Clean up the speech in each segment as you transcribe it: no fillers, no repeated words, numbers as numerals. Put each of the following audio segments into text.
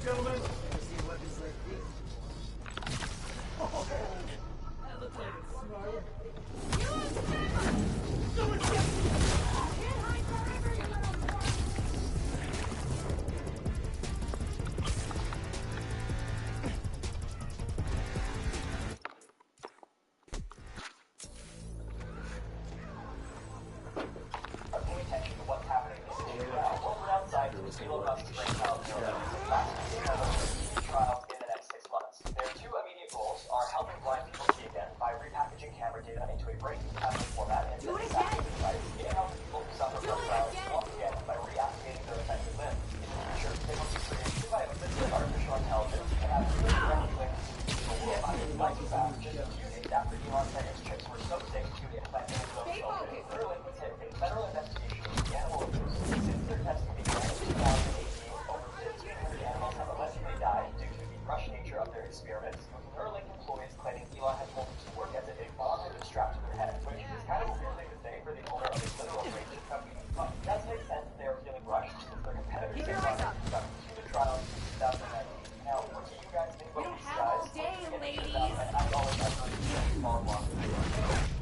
gentlemen.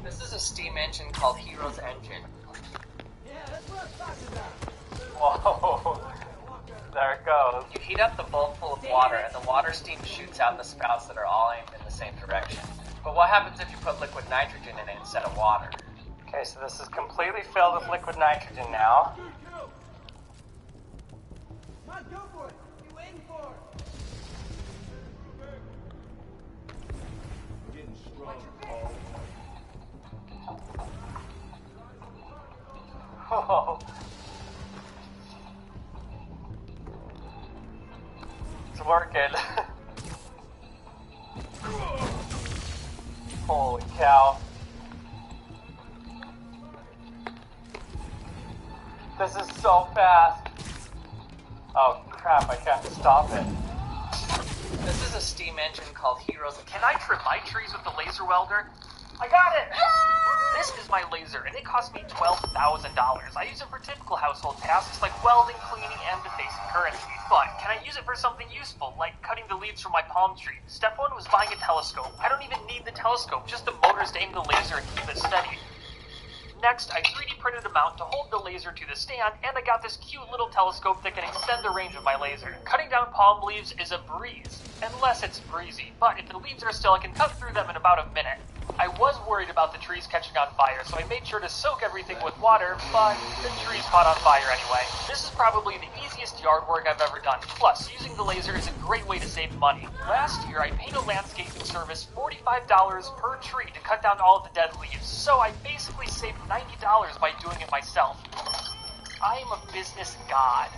This is a steam engine called Hero's Engine. Yeah, that's what I'm talking about. Whoa, there it goes. You heat up the bowl full of water, and the water steam shoots out the spouts that are all aimed in the same direction. But what happens if you put liquid nitrogen in it instead of water? Okay, so this is completely filled with liquid nitrogen now. Come on, go for it. What are you waiting for? Getting strong, Paul. Whoa. It's working. Holy cow. This is so fast. Oh crap, I can't stop it. This is a steam engine called Heroes. Can I trim my trees with the laser welder? I got it! This is my laser, and it cost me $12,000. I use it for typical household tasks like welding, cleaning, and defacing currency. But can I use it for something useful, like cutting the leaves from my palm tree? Step 1 was buying a telescope. I don't even need the telescope, just the motors to aim the laser and keep it steady. Next, I 3D printed a mount to hold the laser to the stand, and I got this cute little telescope that can extend the range of my laser. Cutting down palm leaves is a breeze, unless it's breezy, but if the leaves are still, I can cut through them in about a minute. I was worried about the trees catching on fire, so I made sure to soak everything with water, but the trees caught on fire anyway. This is probably the easiest yard work I've ever done. Plus, using the laser is a great way to save money. Last year, I paid a landscaping service $45 per tree to cut down all of the dead leaves, so I basically saved $90 by doing it myself. I am a business god.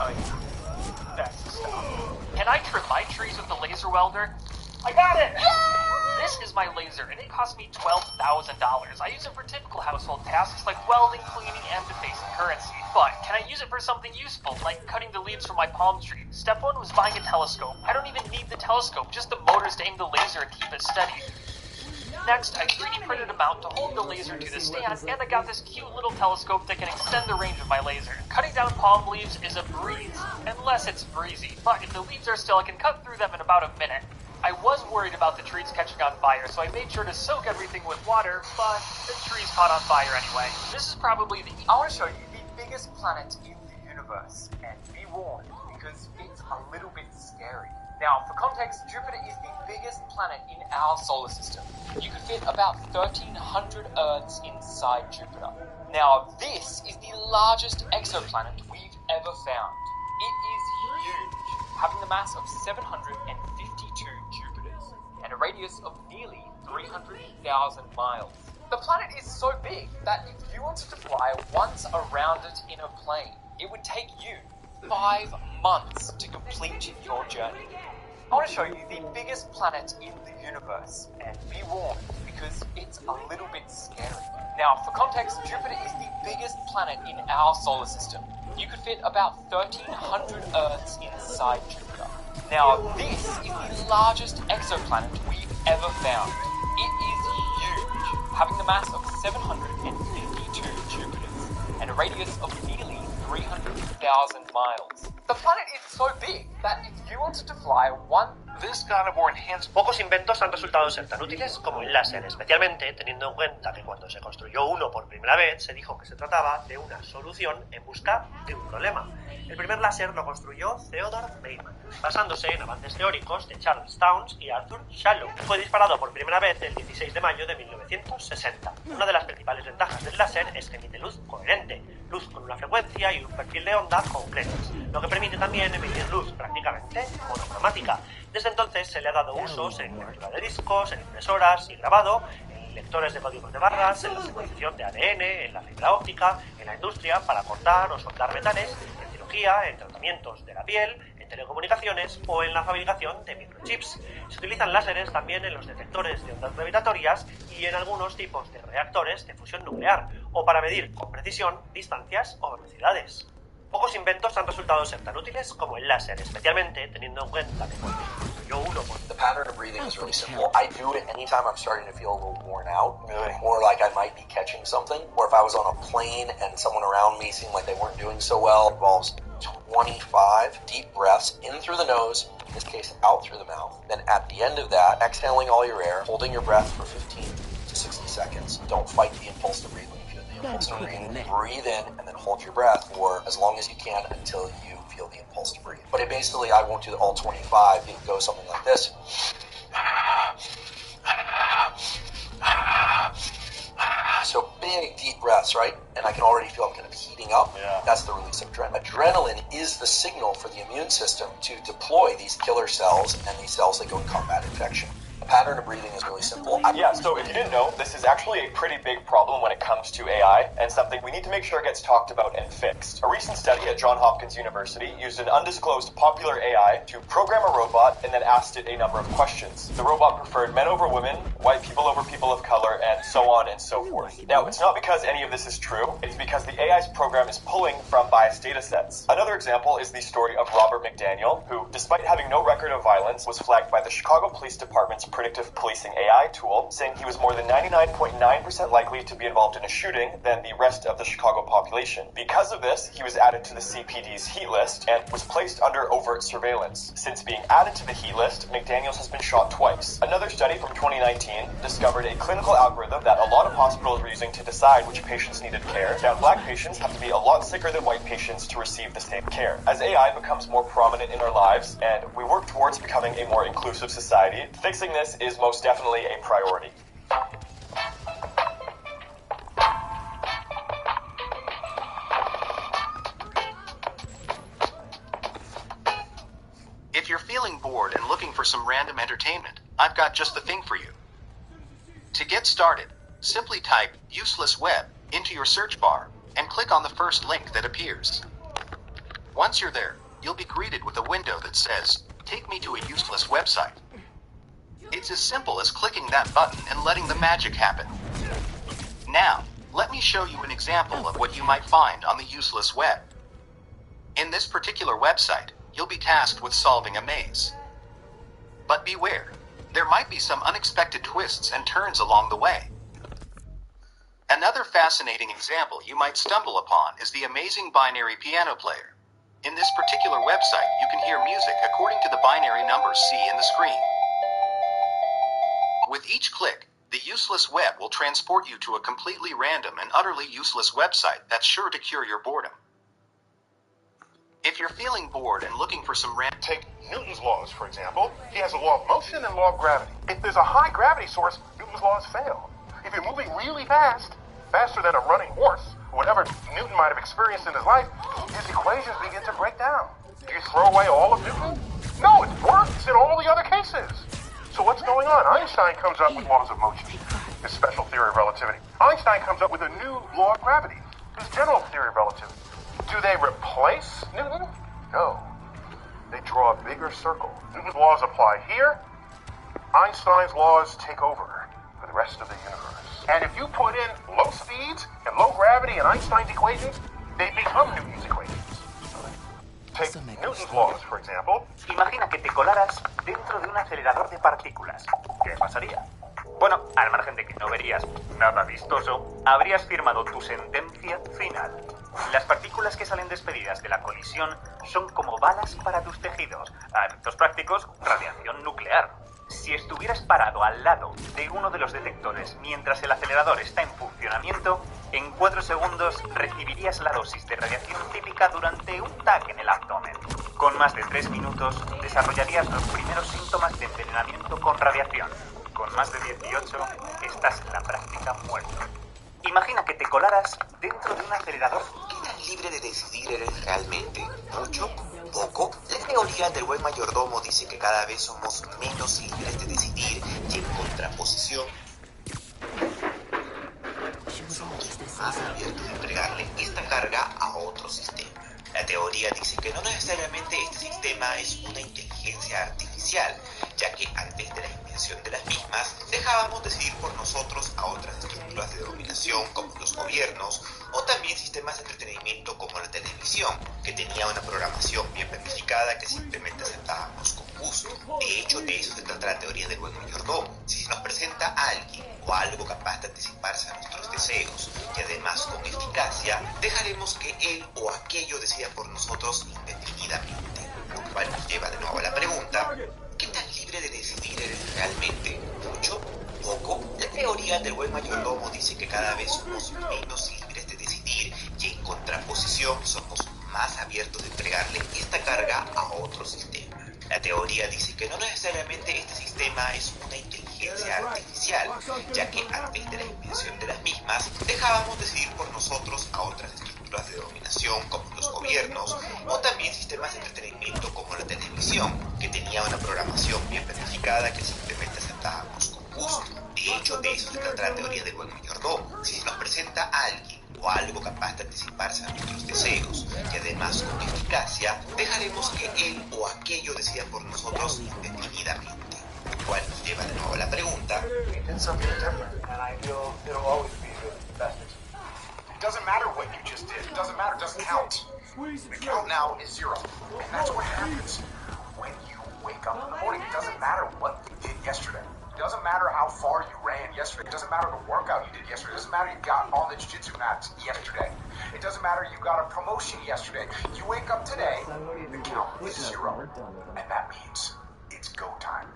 Oh yeah, that's the stuff. Can I trim my trees with the laser welder? I got it! This is my laser, and it cost me $12,000. I use it for typical household tasks like welding, cleaning, and defacing currency. But can I use it for something useful, like cutting the leaves from my palm tree? Step 1 was buying a telescope. I don't even need the telescope, just the motors to aim the laser and keep it steady. Next, I 3D printed a mount to hold the laser to the stand, and I got this cute little telescope that can extend the range of my laser. Cutting down palm leaves is a breeze, unless it's breezy, but if the leaves are still, I can cut through them in about a minute. I was worried about the trees catching on fire, so I made sure to soak everything with water, but the trees caught on fire anyway. This is probably the... I want to show you the biggest planet in the universe, and be warned, because it's a little bit scary. Now, for context, Jupiter is the biggest planet in our solar system. You could fit about 1,300 Earths inside Jupiter. Now, this is the largest exoplanet we've ever found. It is huge, having the mass of 752 Jupiters, and a radius of nearly 300,000 miles. The planet is so big that if you wanted to fly once around it in a plane, it would take you 5 months to complete your journey. I want to show you the biggest planet in the universe, and be warned, because it's a little bit scary. Now, for context, Jupiter is the biggest planet in our solar system. You could fit about 1,300 Earths inside Jupiter. Now, this is the largest exoplanet we've ever found. It is huge, having the mass of 752 Jupiters, and a radius of nearly 300,000 miles. The planet is so big that if you wanted to fly one... This carnivore enhanced. Pocos inventos han resultado ser tan útiles como el láser, especialmente teniendo en cuenta que cuando se construyó uno por primera vez se dijo que se trataba de una solución en busca de un problema. El primer láser lo construyó Theodore Weizmann, basándose en avances teóricos de Charles Townes y Arthur Shallow. Fue disparado por primera vez el 16 de mayo de 1960. Una de las principales ventajas del láser es que emite luz coherente, luz con una frecuencia y un perfil de onda completos, lo que permite también emitir luz prácticamente monocromática. Desde entonces se le ha dado usos en lectura de discos, en impresoras y grabado, en lectores de códigos de barras, en la secuenciación de ADN, en la fibra óptica, en la industria para cortar o soldar metales, en cirugía, en tratamientos de la piel, en telecomunicaciones o en la fabricación de microchips. Se utilizan láseres también en los detectores de ondas gravitatorias y en algunos tipos de reactores de fusión nuclear, o para medir con precisión distancias o velocidades. Pocos inventos han resultado ser tan útiles como el láser, especialmente teniendo en cuenta que cuando se construyó uno por... The pattern of breathing is really simple. I do it anytime I'm starting to feel a little worn out, or like I might be catching something, or if I was on a plane and someone around me seemed like they weren't doing so well. It involves 25 deep breaths in through the nose, in this case out through the mouth. Then at the end of that, exhaling all your air, holding your breath for 15 to 60 seconds. Don't fight the impulse to breathe when you feel the impulse to breathe. Breathe in and then hold your breath for as long as you can until you feel the impulse to breathe. But it basically, I won't do all 25. It goes something like this. So big, deep breaths, right? And I can already feel I'm kind of heating up. Yeah. That's the release of adrenaline. Adrenaline is the signal for the immune system to deploy these killer cells and these cells that go and combat infection. The pattern of breathing is really simple. Yeah, so if you didn't know, this is actually a pretty big problem when it comes to AI, and something we need to make sure gets talked about and fixed. A recent study at Johns Hopkins University used an undisclosed popular AI to program a robot and then asked it a number of questions. The robot preferred men over women, white people over people of color, and so on and so forth. Now, it's not because any of this is true, it's because the AI's program is pulling from biased data sets. Another example is the story of Robert McDaniel, who, despite having no record of violence, was flagged by the Chicago Police Department's predictive policing AI tool, saying he was more than 99.9% likely to be involved in a shooting than the rest of the Chicago population. Because of this, he was added to the CPD's heat list and was placed under overt surveillance. Since being added to the heat list, McDaniels has been shot twice. Another study from 2019 discovered a clinical algorithm that a lot of hospitals were using to decide which patients needed care. Now, black patients have to be a lot sicker than white patients to receive the same care. As AI becomes more prominent in our lives and we work towards becoming a more inclusive society, fixing this is most definitely a priority. If you're feeling bored and looking for some random entertainment, I've got just the thing for you. To get started, simply type useless web into your search bar and click on the first link that appears. Once you're there, you'll be greeted with a window that says, "Take me to a useless website." It's as simple as clicking that button and letting the magic happen. Now, let me show you an example of what you might find on the useless web. In this particular website, you'll be tasked with solving a maze. But beware, there might be some unexpected twists and turns along the way. Another fascinating example you might stumble upon is the amazing binary piano player. In this particular website, you can hear music according to the binary numbers see in the screen. With each click, the useless web will transport you to a completely random and utterly useless website that's sure to cure your boredom. If you're feeling bored and looking for some Take Newton's laws, for example. He has a law of motion and law of gravity. If there's a high gravity source, Newton's laws fail. If you're moving really fast, faster than a running horse, whatever Newton might have experienced in his life, his equations begin to break down. Do you throw away all of Newton? No, it works in all the other cases. So what's going on? Einstein comes up with laws of motion, his special theory of relativity. Einstein comes up with a new law of gravity, his general theory of relativity. Do they replace Newton? No. They draw a bigger circle. Newton's laws apply here. Einstein's laws take over for the rest of the universe. And if you put in low speeds and low gravity in Einstein's equations, they become Newton's equations. Take Newton's laws, for example. Imagina que te colaras dentro de un acelerador de partículas. ¿Qué pasaría? Bueno, al margen de que no verías nada vistoso, habrías firmado tu sentencia final. Las partículas que salen despedidas de la colisión son como balas para tus tejidos. A efectos prácticos, radiación nuclear. Si estuvieras parado al lado de uno de los detectores mientras el acelerador está en funcionamiento, en 4 segundos recibirías la dosis de radiación típica durante un TAC en el abdomen. Con más de 3 minutos desarrollarías los primeros síntomas de envenenamiento con radiación. Con más de 18 estás en la práctica muerto. Imagina que te colaras dentro de un acelerador. ¿Qué tan libre de decidir eres realmente? ¿Mucho? ¿Poco? La teoría del buen mayordomo dice que cada vez somos menos libres de decidir y en contraposición somos más abiertos de entregarle esta carga a otro sistema. La teoría dice que no necesariamente este sistema es una inteligencia artificial, ya que antes de la invención de las mismas, dejábamos decidir por nosotros a otras estructuras de dominación como los gobiernos, o también sistemas de entretenimiento como la televisión, que tenía una programación bien planificada que simplemente aceptábamos con gusto. De hecho, de eso se trata la teoría del buen mayordomo. Si se nos presenta a alguien o algo capaz de anticiparse a nuestros deseos y además con eficacia, dejaremos que él o aquello decida por nosotros indefinidamente. Lo cual nos lleva de nuevo a la pregunta: ¿qué tan libre de decidir eres realmente? ¿Mucho? ¿Poco? La teoría del buen mayordomo dice que cada vez somos menos libres de decidir y en contraposición somos más abiertos de entregarle esta carga a otro sistema. La teoría dice que no necesariamente este sistema es una inteligencia artificial, ya que antes de la invención de las mismas, dejábamos decidir por nosotros a otras estructuras de dominación como los gobiernos, o también sistemas de entretenimiento como la televisión, que tenía una programación bien planificada que simplemente aceptábamos con gusto. De hecho, de eso se trata la teoría del buen mayordomo. Si se nos presenta a alguien o algo capaz de anticiparse a nuestros deseos y además con eficacia, dejaremos que él o aquello decida por nosotros indefinidamente. Lo cual nos lleva de nuevo a la pregunta: It doesn't matter what you just did. It doesn't matter. It doesn't count. The count now is 0. And that's what happens when you wake up in the morning. It doesn't matter what you did yesterday. It doesn't matter how far you ran yesterday. It doesn't matter the workout you did yesterday. It doesn't matter you got on the jiu-jitsu mats yesterday. It doesn't matter you got a promotion yesterday. You wake up today, the count is 0. And that means it's go time.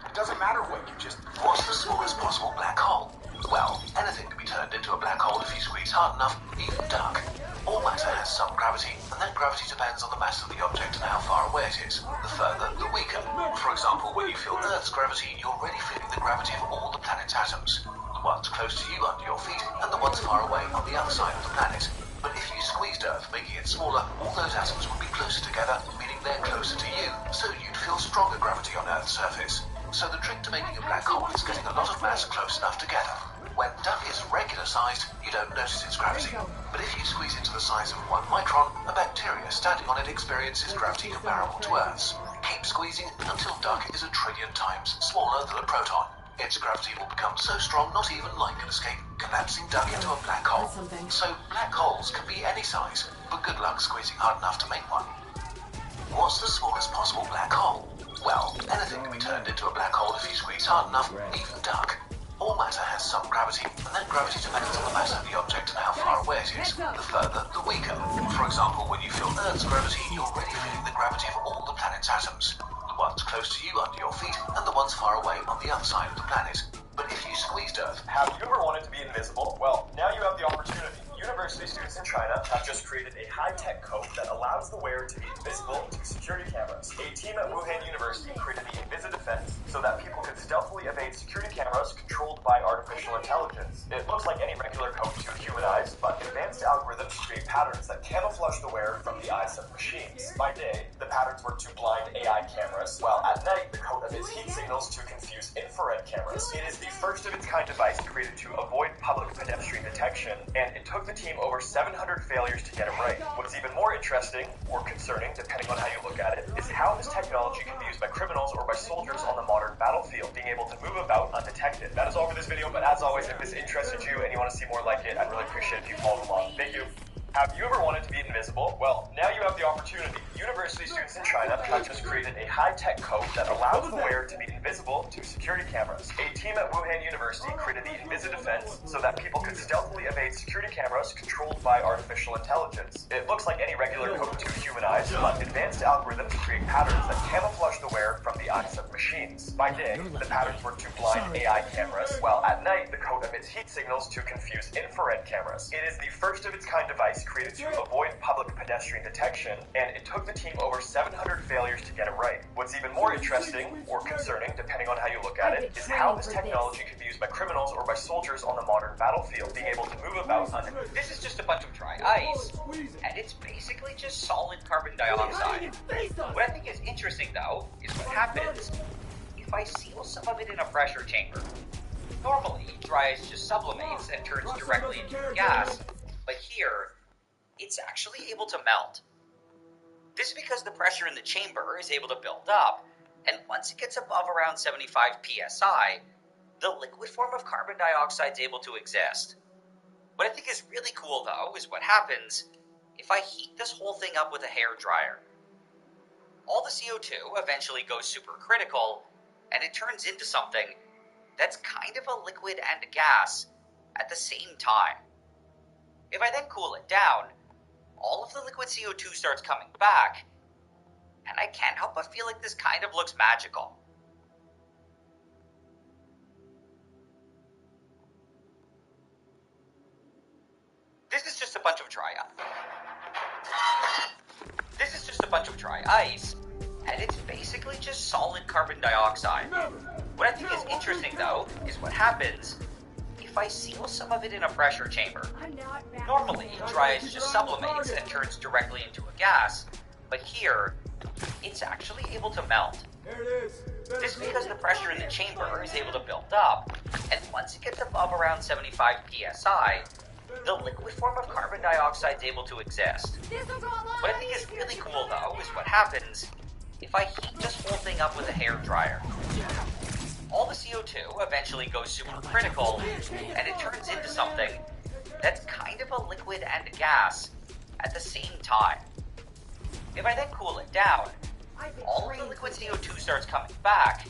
It doesn't matter what you just... What's the smallest possible black hole? Well, anything can be turned into a black hole if you squeeze hard enough, even dark. All matter has some gravity, and that gravity depends on the mass of the object and how far away it is. The further, the weaker. For example, when you feel Earth's gravity, you're already feeling the gravity of all the planet's atoms. The ones close to you under your feet, and the ones far away on the other side of the planet. But if you squeezed Earth, making it smaller, all those atoms would be closer together, meaning they're closer to you, so you'd feel stronger gravity on Earth's surface. So the trick to making a black hole is getting a lot of mass close enough together. When duck is regular sized, you don't notice its gravity. But if you squeeze it to the size of 1 micron, a bacteria standing on it experiences gravity comparable to Earth's. Keep squeezing until duck is 1 trillion times smaller than a proton. Its gravity will become so strong not even light can escape, collapsing duck into a black hole. So black holes can be any size, but good luck squeezing hard enough to make one. What's the smallest possible black hole? Well, anything can be turned into a black hole if you squeeze hard enough, even duck. All matter has some gravity, and that gravity depends on the mass of the object and how far away it is. The further, the weaker. For example, when you feel Earth's gravity, you're already feeling the gravity of all the planet's atoms. The ones close to you under your feet, and the ones far away on the other side of the planet. But if you squeezed Earth... Have you ever wanted to be invisible? Well, now you have the opportunity. University students in China have just created a high-tech coat that allows the wearer to be invisible to security cameras. A team at Wuhan University created the Invisidefense so that people could stealthily evade security cameras controlled by artificial intelligence. It looks like any regular coat to human eyes, but advanced algorithms create patterns that camouflage the wearer from the eyes of machines. By day, the patterns were to blind AI cameras, while at night, the coat emits heat signals to confuse infrared cameras. It is the first of its kind device created to avoid public pedestrian detection, and it took the team over 700 failures to get it right. What's even more interesting, or concerning, depending on how you look at it, is how this technology can be used by criminals or by soldiers on the modern battlefield, being able to move about undetected. That is all for this video, but as always, if this interested you and you want to see more like it, I'd really appreciate if you followed along. Thank you. Have you ever wanted to be invisible? Well, now you have the opportunity. University students in China have just created a high-tech coat that allows the wearer to be invisible to security cameras. A team at Wuhan University created the InvisiDefense so that people could stealthily evade security cameras controlled by artificial intelligence. It looks like any regular coat to human eyes, but advanced algorithms create patterns that camouflage the wearer from the eyes of machines. By day, the patterns work to blind AI cameras, while at night, the coat emits heat signals to confuse infrared cameras. It is the first of its kind device created to avoid public pedestrian detection, and it took the team over 700 failures to get it right. What's even more interesting, or concerning, depending on how you look at it, is how this technology can be used by criminals or by soldiers on the modern battlefield, being able to move about under... This is just a bunch of dry ice, and it's basically just solid carbon dioxide. What I think is interesting, though, is what happens if I seal some of it in a pressure chamber. Normally, dry ice just sublimates and turns directly into gas, but here, it's actually able to melt. This is because the pressure in the chamber is able to build up, and once it gets above around 75 psi, the liquid form of carbon dioxide is able to exist. What I think is really cool, though, is what happens if I heat this whole thing up with a hair dryer. All the CO2 eventually goes supercritical, and it turns into something that's kind of a liquid and a gas at the same time. If I then cool it down, all of the liquid CO2 starts coming back, and I can't help but feel like this kind of looks magical. This is just a bunch of dry ice, and it's basically just solid carbon dioxide. What I think is interesting, though, is what happens if I seal some of it in a pressure chamber. Normally, dry ice just sublimates and turns directly into a gas, but here, it's actually able to melt. This is because the pressure in the chamber is able to build up, and once it gets above around 75 psi, the liquid form of carbon dioxide is able to exist. What I think is really cool, though, is what happens if I heat this whole thing up with a hair dryer. All the CO2 eventually goes supercritical, and it turns into something that's kind of a liquid and a gas at the same time. If I then cool it down, all of the liquid CO2 starts coming back,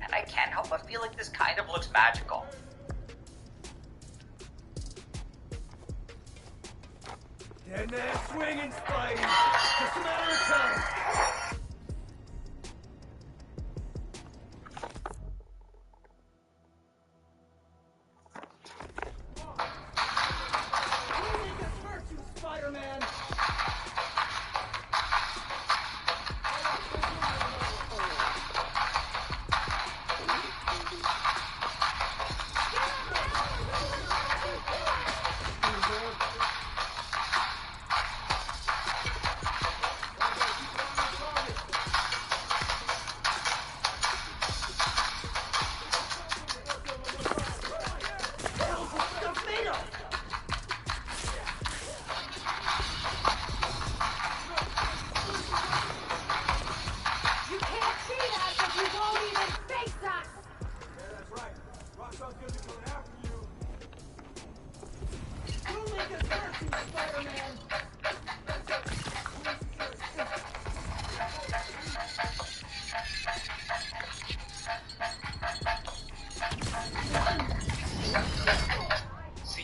and I can't help but feel like this kind of looks magical. Dead man swinging, Spidey. Just a matter of time. Spider-Man.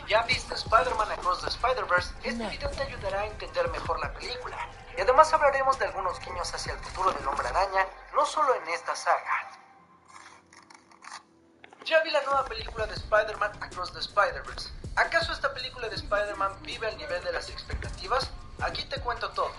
¿Ya viste Spider-Man Across the Spider-Verse? Este video te ayudará a entender mejor la película. Y además hablaremos de algunos guiños hacia el futuro del Hombre Araña, no solo en esta saga. Ya vi la nueva película de Spider-Man Across the Spider-Verse. ¿Acaso esta película de Spider-Man vive al nivel de las expectativas? Aquí te cuento todo.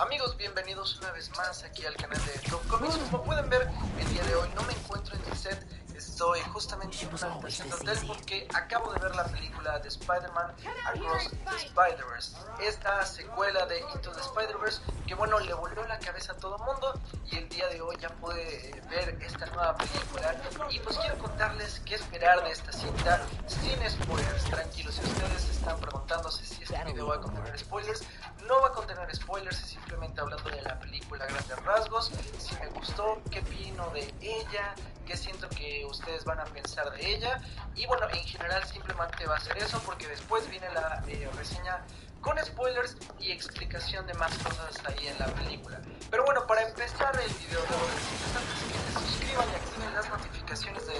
Amigos, bienvenidos una vez más aquí al canal de Top Comics. Como pueden ver, el día de hoy no me encuentro en el set, estoy justamente en una habitación de hotel porque acabo de ver la película de Spider-Man Across the Spider-Verse, esta secuela de Into the Spider-Verse que bueno, le volvió la cabeza a todo el mundo, y el día de hoy ya pude ver esta nueva película y pues quiero contarles qué esperar de esta cinta sin spoilers. Tranquilos, si ustedes están preguntándose si este video va a contener spoilers, no va a contener contener spoilers, es simplemente hablando de la película a grandes rasgos, si me gustó, qué opino de ella, qué siento que ustedes van a pensar de ella, y bueno, en general simplemente va a ser eso, porque después viene la reseña con spoilers y explicación de más cosas ahí en la película. Pero bueno, para empezar el video debo decirles antes que se suscriban y activen las notificaciones de...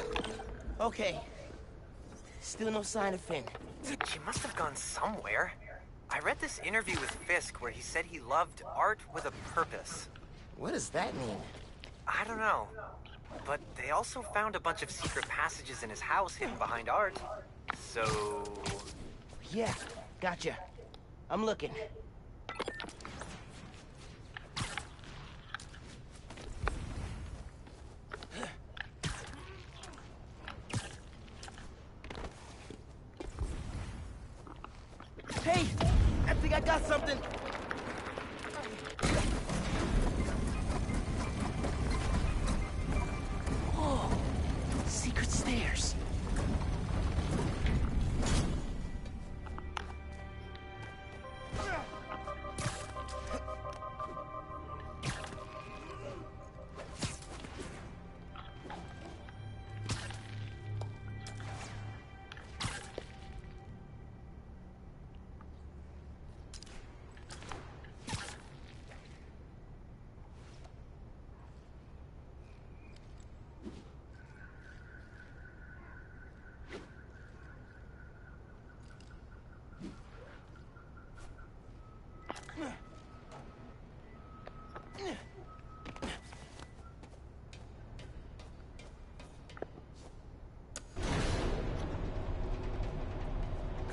Okay. Still no sign of Finn. She must have gone somewhere. I read this interview with Fisk where he said he loved art with a purpose. What does that mean? I don't know. But they also found a bunch of secret passages in his house hidden behind art. So... Yeah, gotcha. I'm looking. Hey! I think I got something! Whoa! Secret stairs.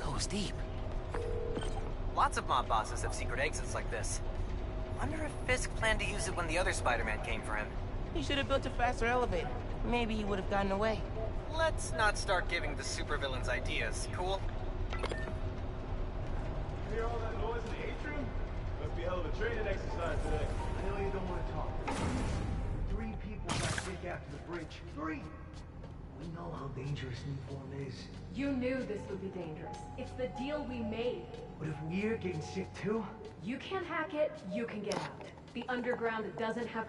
Goes deep. Lots of mob bosses have secret exits like this. Wonder if Fisk planned to use it when the other Spider-Man came for him. He should have built a faster elevator. Maybe he would have gotten away. Let's not start giving the supervillains ideas, cool? Hear all that noise in the atrium? Must be a hell of a training exercise today. I know you don't want to talk. 3 people got sick after the breach. 3! We know how dangerous Nuform is. You knew this would be dangerous. It's the deal we made. But if we're getting sick too? You can hack it, you can get out. The underground doesn't have...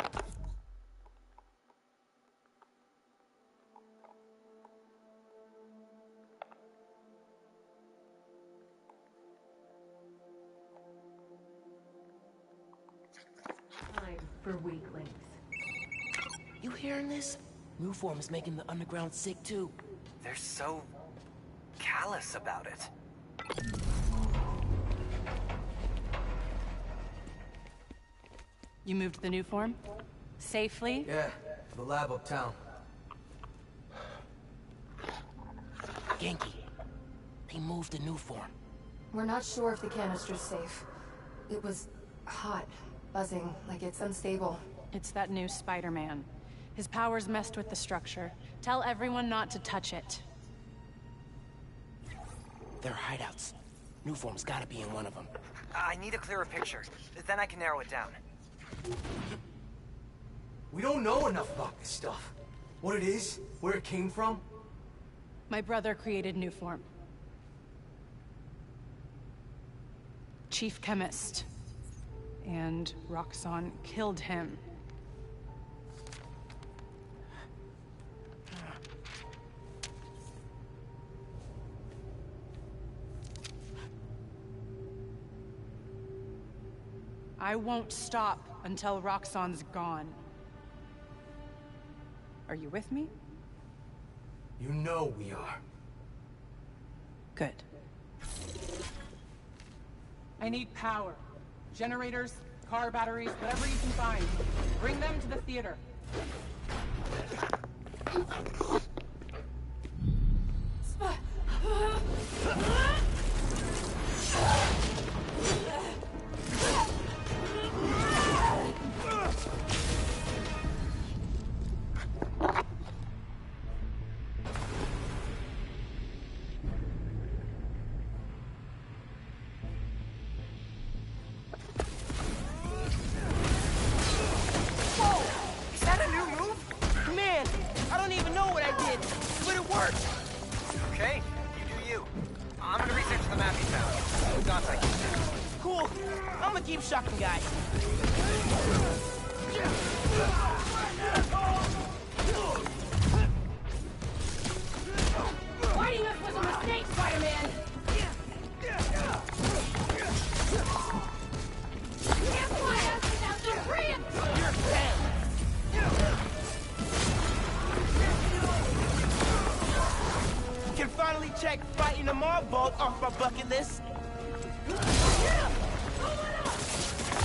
time for weaklings. You hearing this? Nuform is making the underground sick too. They're so... callous about it. You moved the Nuform? Safely? Yeah, the lab uptown. Genki, they moved the Nuform. We're not sure if the canister's safe. It was hot, buzzing, like it's unstable. It's that new Spider-Man. His powers messed with the structure. Tell everyone not to touch it. They're hideouts. Nuform's gotta be in one of them. I need a clearer picture. Then I can narrow it down. We don't know enough about this stuff. What it is, where it came from. My brother created Nuform. Chief Chemist. And Roxxon killed him. I won't stop until Roxxon's gone. Are you with me? You know we are. Good. I need power. Generators, car batteries, whatever you can find. Bring them to the theater. Okay, you do you. I'm gonna research the map you found. Got that. Cool. I'm I'ma keep shocking guys. Fighting us was a mistake, Spider-Man! Can't fly us without the free! You're down! Can finally check fighting a mob vault off my bucket list.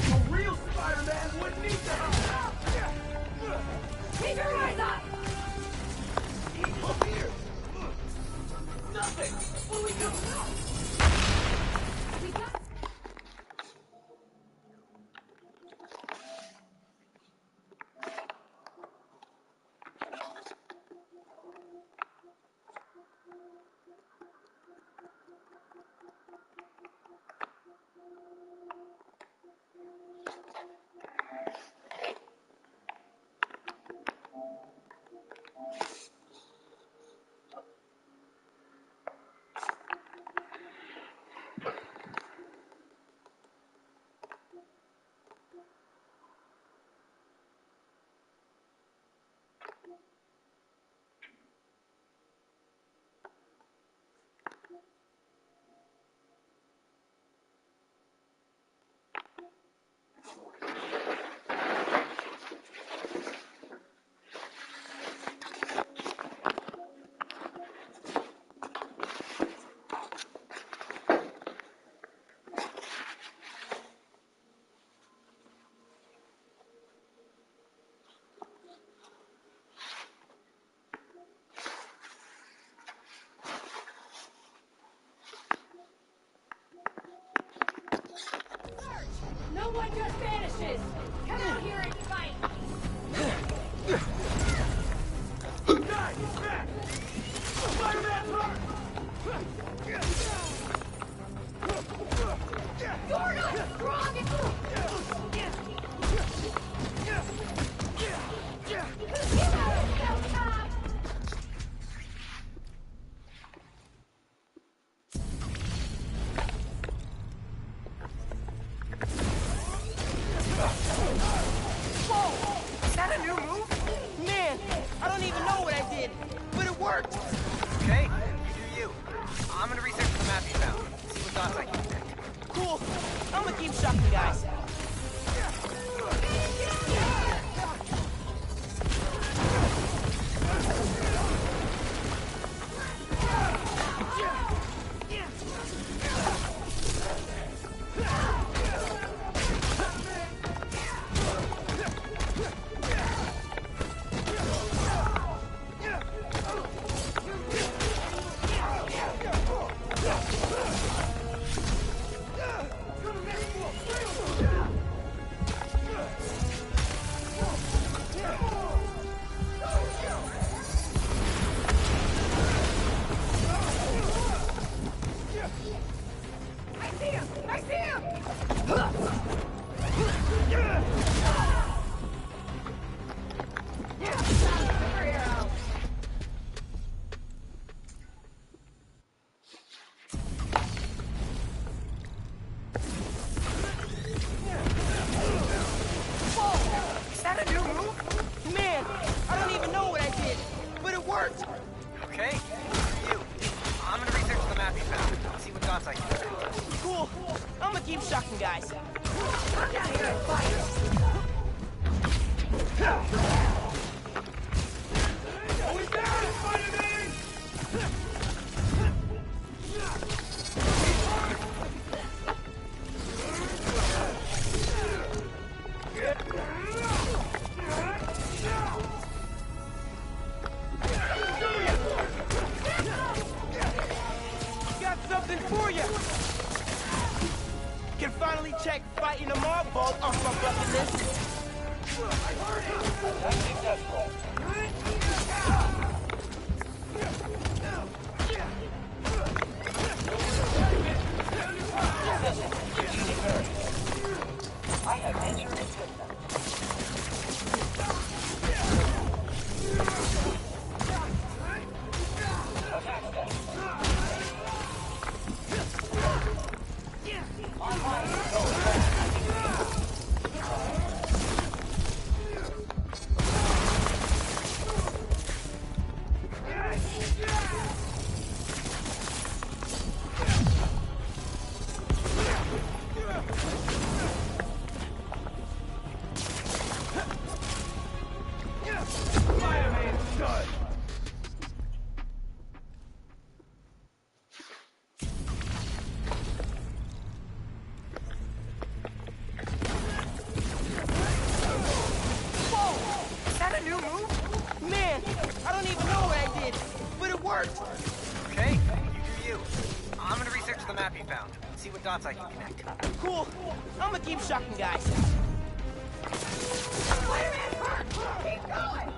A real Spider-Man wouldn't need that! Keep your eyes up! Up here! Nothing! What do we do? We got... No one just vanishes! Come out here and fight! Guys, he's back! Spider-Man's hurt! You're not strong enough! Is that a new move? Man, I don't even know what I did, but it worked. Okay, you do you. I'm gonna research the map you found. See what dots I can connect. Cool. I'm gonna keep shocking guys. Is that a new move? Man, I don't even know what I did, but it worked. Okay, you. I'm gonna research the map you found. See what dots I can connect. Cool. I'm gonna keep shocking guys. Come down here and fight! Going down, Spider-Man! Got something for you. Can finally check fighting a mob vault off my bucket list. I have entered the system. Online. what dots I can connect. Cool. I'm gonna keep shocking guys. Spider-Man's hurt! Keep going!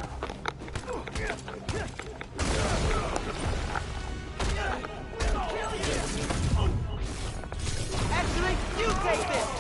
Actually, you take this!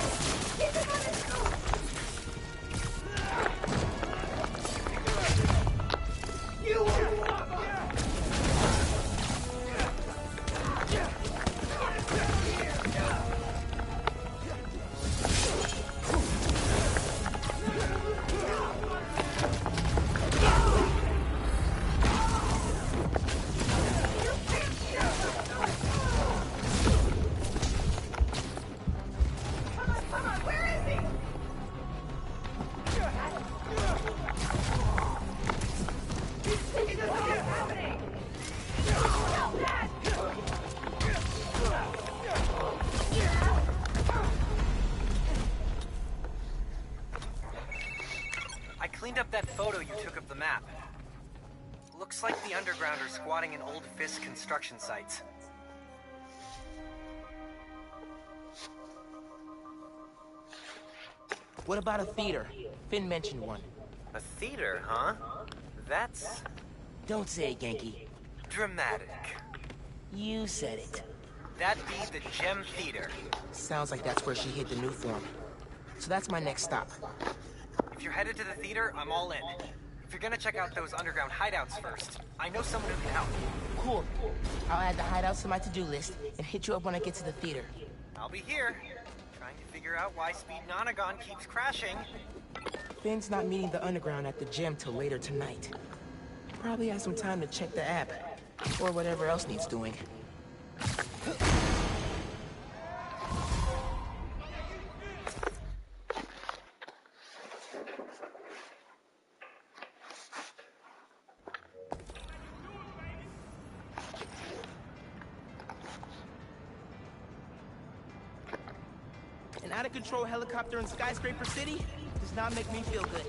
I cleaned up that photo you took of the map. Looks like the Underground are squatting in old Fisk construction sites. What about a theater? Finn mentioned one. A theater, huh? That's... Don't say it, Genki. dramatic. You said it. That'd be the Gem Theater. Sounds like that's where she hid the new form. So that's my next stop. If you're headed to the theater, I'm all in. If you're gonna check out those underground hideouts first, I know someone who can help. Cool. I'll add the hideouts to my to-do list and hit you up when I get to the theater. I'll be here, trying to figure out why Speed Nonagon keeps crashing. Finn's not meeting the underground at the gym till later tonight. Probably has some time to check the app, or whatever else needs doing. An out-of-control helicopter in Skyscraper City does not make me feel good.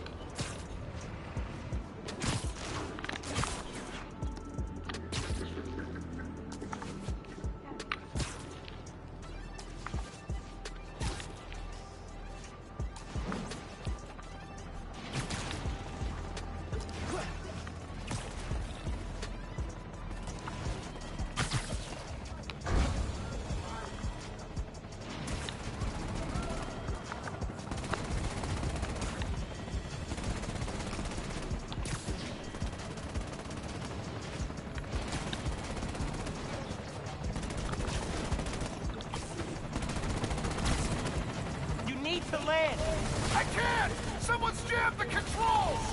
To land. I can't! Someone's jammed the controls!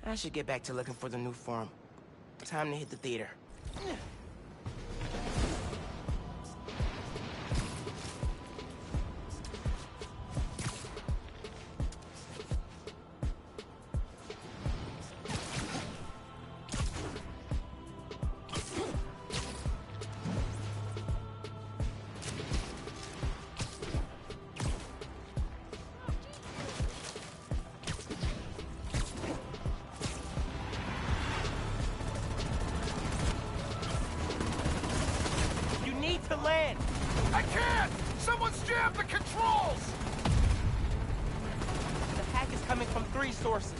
I should get back to looking for the new form. Time to hit the theater. To land. I can't! Someone's jammed the controls! The hack is coming from 3 sources.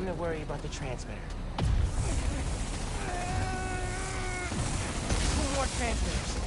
Time to worry about the transmitter. 2 more transmitters.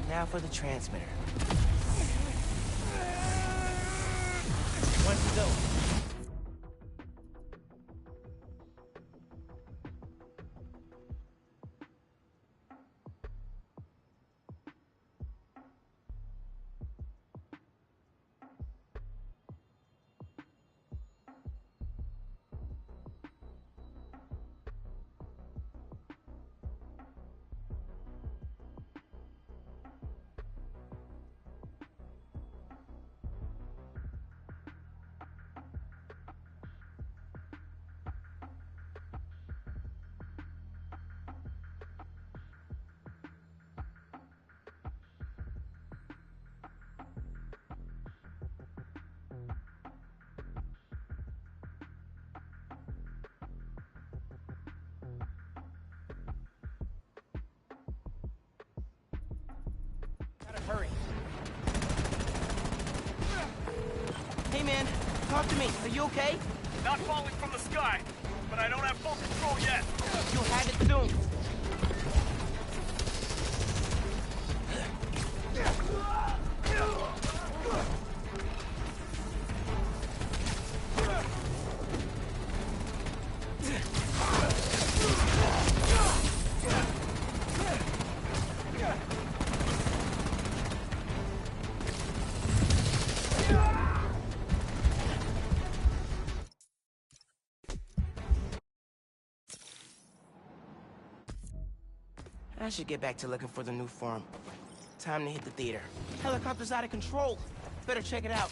Now for the transmitter. One to go. Hurry. Hey man, talk to me. Are you okay? Not falling from the sky, but I don't have full control yet. You'll have it soon. I should get back to looking for the new farm. Time to hit the theater. Helicopter's out of control. Better check it out.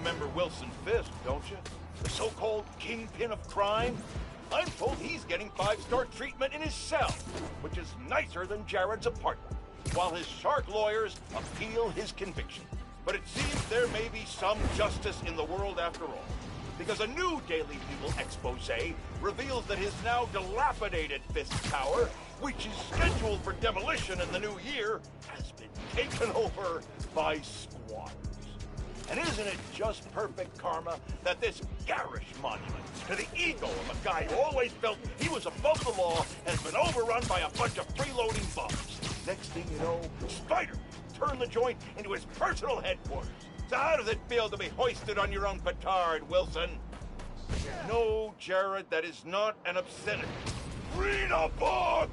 remember Wilson Fisk, don't you? The so-called kingpin of crime? I'm told he's getting 5-star treatment in his cell, which is nicer than Jared's apartment, while his shark lawyers appeal his conviction. But it seems there may be some justice in the world after all, because a new Daily Bugle expose reveals that his now dilapidated Fisk Tower, which is scheduled for demolition in the new year, has been taken over by squatters. And isn't it just perfect karma that this garish monument to the ego of a guy who always felt he was above the law has been overrun by a bunch of freeloading bums? Next thing you know, Spider turned the joint into his personal headquarters. So how does it feel to be hoisted on your own petard, Wilson? No, Jared, that is not an obscenity. Read a book!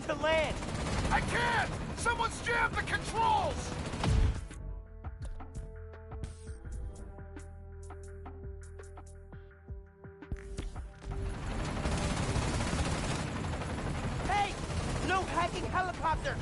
To land! I can't! Someone's jammed the controls! Hey! No hacking helicopter!